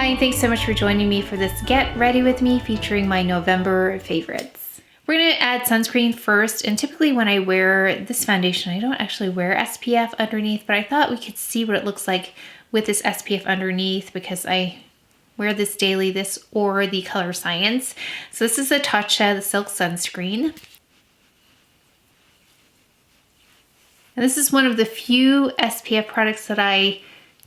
Hi, thanks so much for joining me for this Get Ready With Me featuring my November favorites. We're gonna add sunscreen first, and typically when I wear this foundation, I don't actually wear SPF underneath, but I thought we could see what it looks like with this SPF underneath because I wear this daily, this or the Color Science. So this is the TATCHA, the Silk Sunscreen. And this is one of the few SPF products that I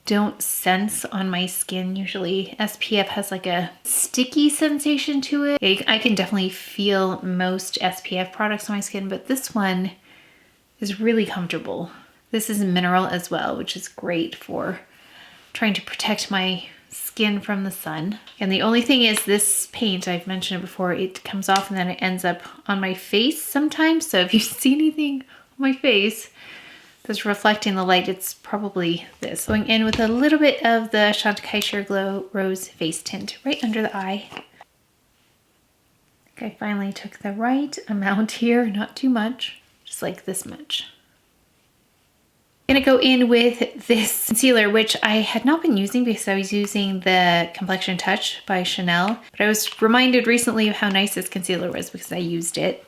don't sense on my skin. Usually SPF has like a sticky sensation to it. I can definitely feel most SPF products on my skin, but this one is really comfortable. This is mineral as well, which is great for trying to protect my skin from the sun. And the only thing is this paint, I've mentioned it before, it comes off and then it ends up on my face sometimes. So if you see anything on my face that's reflecting the light, it's probably this. Going in with a little bit of the CHANTECAILLE Sheer Glow Rose Face Tint right under the eye. I think I finally took the right amount here, not too much, just like this much. I'm gonna go in with this concealer, which I had not been using because I was using the Complexion Touch by Chanel, but I was reminded recently of how nice this concealer was because I used it.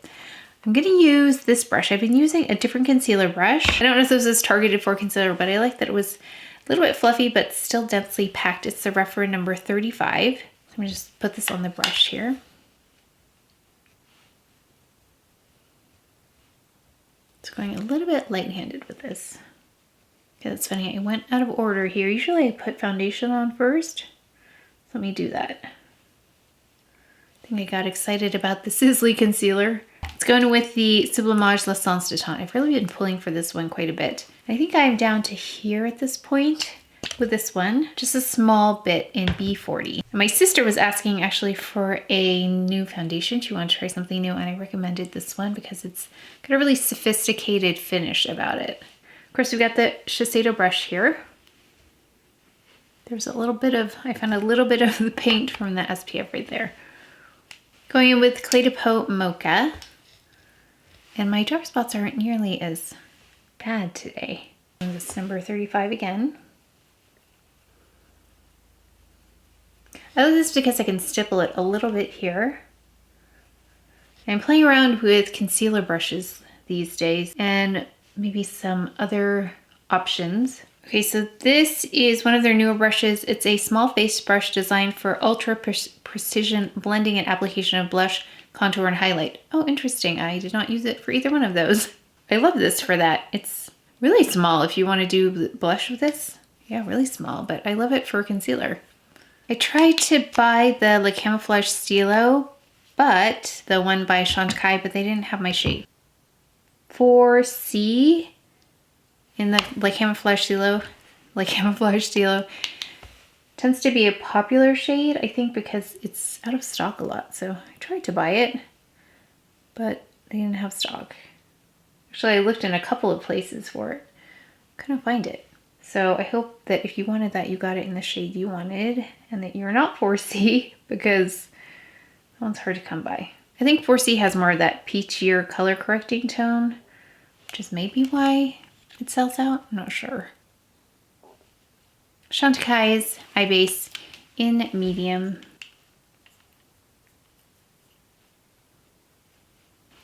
I'm gonna use this brush. I've been using a different concealer brush. I don't know if this is targeted for concealer, but I like that it was a little bit fluffy, but still densely packed. It's the REPHR number 35. So I'm gonna just put this on the brush here. It's going a little bit light-handed with this. Okay, that's funny, I went out of order here. Usually I put foundation on first. Let me do that. I think I got excited about the SISLEY Concealer. It's going with the Sublimage L'Essence de Teint. I've really been pulling for this one quite a bit. I think I'm down to here at this point with this one, just a small bit in B40. And my sister was asking actually for a new foundation. She wanted to try something new, and I recommended this one because it's got a really sophisticated finish about it. Of course, we've got the Shiseido brush here. There's a little bit of, I found a little bit of the paint from the SPF right there. Going in with CdP Mocha. And my dark spots aren't nearly as bad today. And this number 35 again. I love this because I can stipple it a little bit here. I'm playing around with concealer brushes these days and maybe some other options. Okay, so this is one of their newer brushes. It's a small face brush designed for ultra precision blending and application of blush, contour, and highlight. Oh, interesting. I did not use it for either one of those. I love this for that. It's really small if you want to do blush with this. Yeah, really small, but I love it for concealer. I tried to buy the Le Camouflage Stylo, but the one by Chantecaille, but they didn't have my shade. 4C in the Le Camouflage Stylo tends to be a popular shade, I think, because it's out of stock a lot. So I tried to buy it, but they didn't have stock. Actually, I looked in a couple of places for it. Couldn't find it. So I hope that if you wanted that, you got it in the shade you wanted and that you're not 4C because that one's hard to come by. I think 4C has more of that peachier color correcting tone, which is maybe why it sells out. I'm not sure. Chantecaille's Eye Base in medium.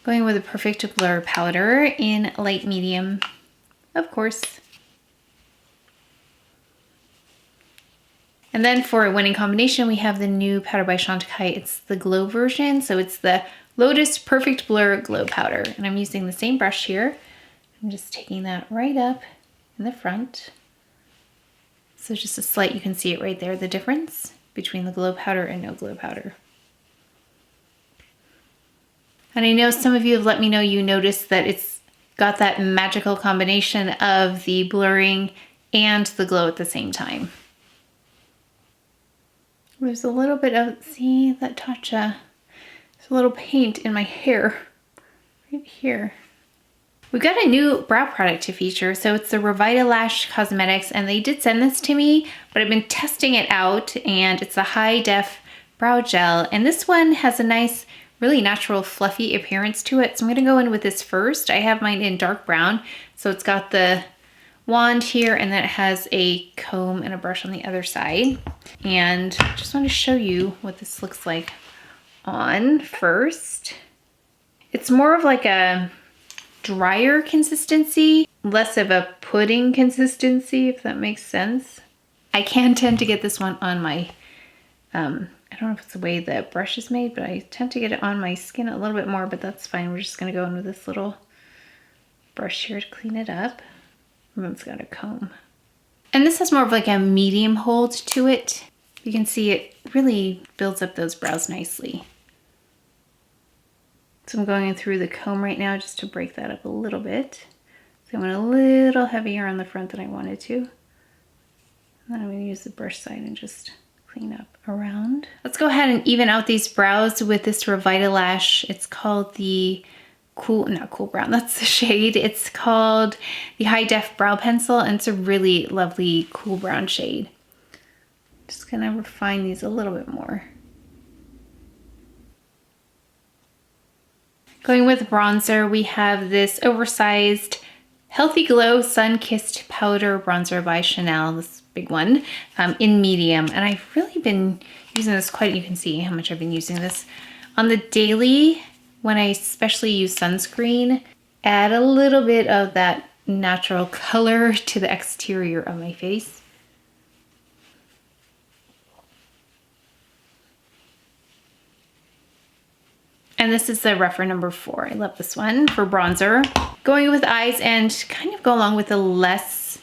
Going with a Perfect Blur powder in light medium, of course. And then for a winning combination, we have the new powder by Chantecaille. It's the glow version. So it's the Lotus Perfect Blur Glow Powder. And I'm using the same brush here. I'm just taking that right up in the front. So just a slight, you can see it right there, the difference between the glow powder and no glow powder. And I know some of you have let me know you noticed that it's got that magical combination of the blurring and the glow at the same time. There's a little bit of, see that TATCHA? There's a little paint in my hair right here. We've got a new brow product to feature. So it's the REVITALASH Cosmetics, and they did send this to me, but I've been testing it out, and it's a high def brow gel. And this one has a nice, really natural fluffy appearance to it. So I'm gonna go in with this first. I have mine in dark brown. So it's got the wand here, and then it has a comb and a brush on the other side. And I just want to show you what this looks like on first. It's more of like a drier consistency, less of a pudding consistency, if that makes sense. I can tend to get this one on my, I don't know if it's the way the brush is made, but I tend to get it on my skin a little bit more, but that's fine. We're just gonna go in with this little brush here to clean it up. And it's got a comb. And this has more of like a medium hold to it. You can see it really builds up those brows nicely. So I'm going in through the comb right now just to break that up a little bit. So I went a little heavier on the front than I wanted to. And then I'm going to use the brush side and just clean up around. Let's go ahead and even out these brows with this REVITALASH. It's called the not cool brown, that's the shade. It's called the High Def Brow Pencil, and it's a really lovely cool brown shade. Just gonna refine these a little bit more. Going with bronzer, we have this oversized Healthy Glow Sun-Kissed Powder Bronzer by Chanel, this big one, in medium. And I've really been using this quite, you can see how much I've been using this on the daily. When I especially use sunscreen, add a little bit of that natural color to the exterior of my face. And this is the REPHR number 4. I love this one for bronzer. Going with eyes and kind of go along with the less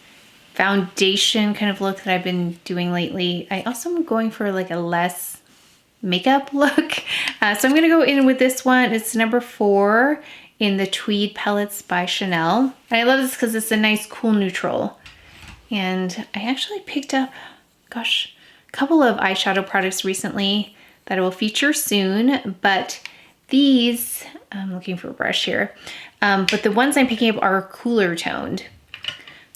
foundation kind of look that I've been doing lately. I also am going for like a less makeup look. So I'm gonna go in with this one. It's number 4 in the Tweed Palettes by Chanel. And I love this because it's a nice cool neutral. And I actually picked up, gosh, a couple of eyeshadow products recently that I will feature soon, but these, I'm looking for a brush here, but the ones I'm picking up are cooler toned.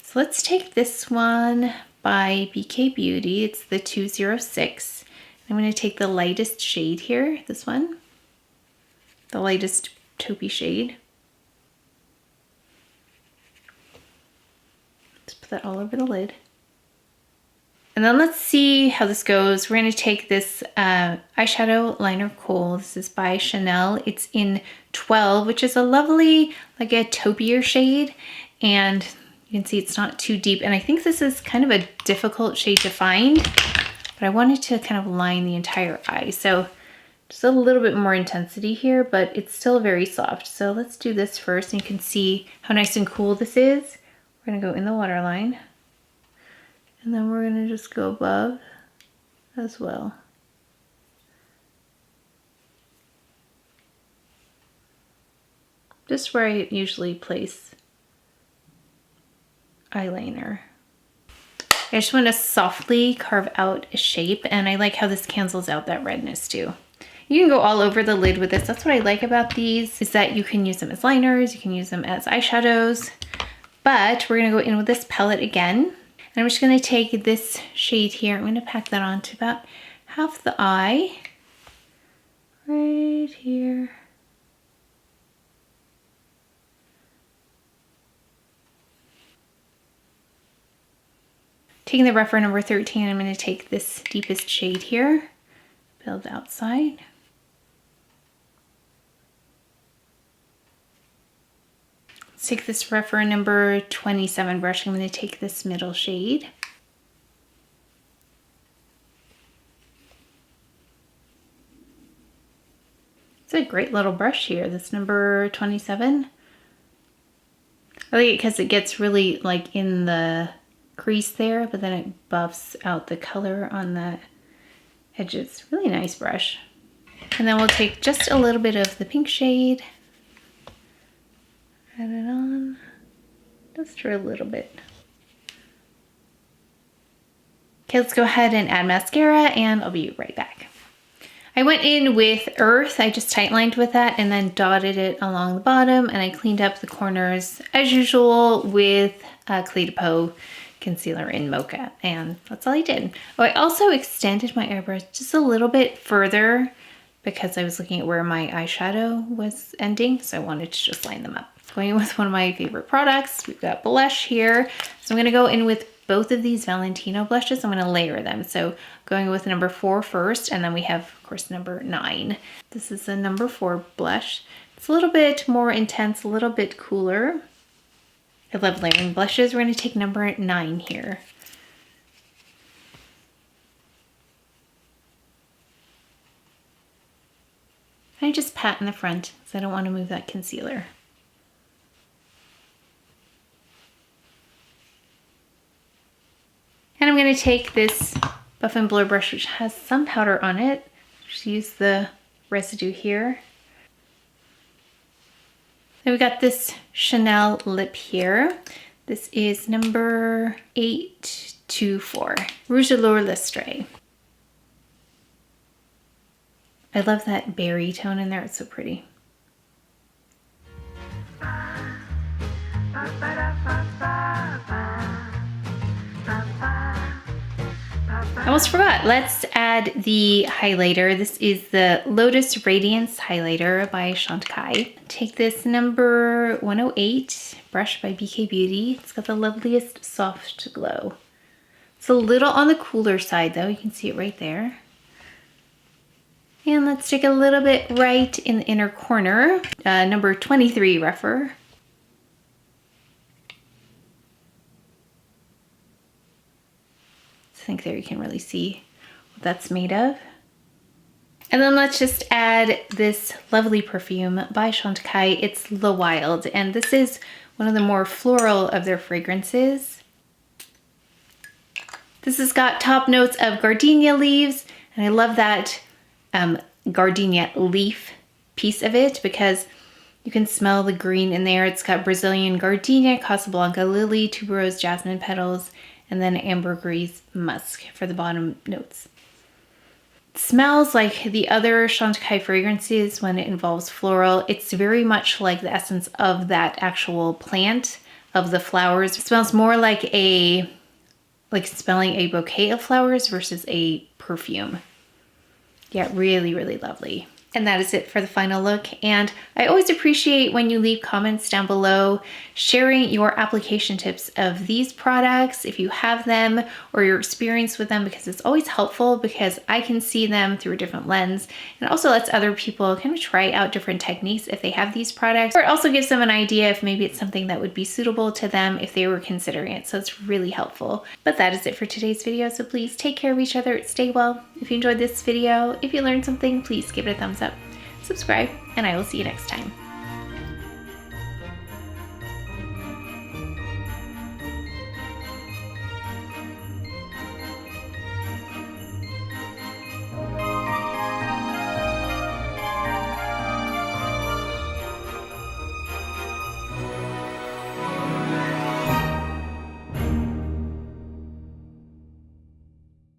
So let's take this one by BK Beauty. It's the 206. I'm going to take the lightest shade here, this one, the lightest taupey shade. Let's put that all over the lid. And then let's see how this goes. We're going to take this eyeshadow liner Khôl. This is by Chanel. It's in 12, which is a lovely, like a taupier shade. And you can see it's not too deep. And I think this is kind of a difficult shade to find, but I wanted to kind of line the entire eye. So just a little bit more intensity here, but it's still very soft. So let's do this first. And you can see how nice and cool this is. We're going to go in the waterline. And then we're going to just go above as well. Just where I usually place eyeliner. I just want to softly carve out a shape, and I like how this cancels out that redness too. You can go all over the lid with this. That's what I like about these, is that you can use them as liners, you can use them as eyeshadows, but we're going to go in with this palette again. And I'm just going to take this shade here. I'm going to pack that on to about half the eye. Right here. Taking the REPHR number 13, I'm going to take this deepest shade here. Build outside. Let's take this REPHR number 27 brush. I'm going to take this middle shade. It's a great little brush here, this number 27. I like it because it gets really like in the crease there, but then it buffs out the color on the edges. Really nice brush. And then we'll take just a little bit of the pink shade. Add it on just for a little bit. Okay, let's go ahead and add mascara, and I'll be right back. I went in with Earth. I just tightlined with that and then dotted it along the bottom, and I cleaned up the corners as usual with CdP Concealer in Mocha, and that's all I did. Oh, I also extended my eyebrows just a little bit further because I was looking at where my eyeshadow was ending, so I wanted to just line them up. going in with one of my favorite products. We've got blush here. So I'm gonna go in with both of these Valentino blushes. I'm gonna layer them. So going with number 4 first, and then we have, of course, number 9. This is a number 4 blush. It's a little bit more intense, a little bit cooler. I love layering blushes. We're gonna take number 9 here. I just pat in the front because I don't want to move that concealer. And I'm going to take this Buff and Blur brush, which has some powder on it. Just use the residue here. Then we got this Chanel lip here. This is number 824, Rouge Allure Lustre. I love that berry tone in there, it's so pretty. I almost forgot, let's add the highlighter. This is the Lotus Radiance Highlighter by Chantecaille. Take this number 108 brush by BK Beauty. It's got the loveliest soft glow. It's a little on the cooler side though, you can see it right there. And let's take a little bit right in the inner corner, number 23 REPHR. I think there you can really see what that's made of. And then let's just add this lovely perfume by Chantecaille. It's Le Wild, and this is one of the more floral of their fragrances. This has got top notes of gardenia leaves, and I love that gardenia leaf piece of it because you can smell the green in there. It's got Brazilian gardenia, Casablanca lily, tuberose jasmine petals, and then ambergris musk for the bottom notes. It smells like the other Chantecaille fragrances when it involves floral. It's very much like the essence of that actual plant, of the flowers. It smells more like smelling a bouquet of flowers versus a perfume. Yeah, really, really lovely. And that is it for the final look. And I always appreciate when you leave comments down below sharing your application tips of these products, if you have them, or your experience with them, because it's always helpful because I can see them through a different lens. And it also lets other people kind of try out different techniques if they have these products, or it also gives them an idea if maybe it's something that would be suitable to them if they were considering it. So it's really helpful. But that is it for today's video. So please take care of each other, stay well. If you enjoyed this video, if you learned something, please give it a thumbs up, subscribe, and I will see you next time.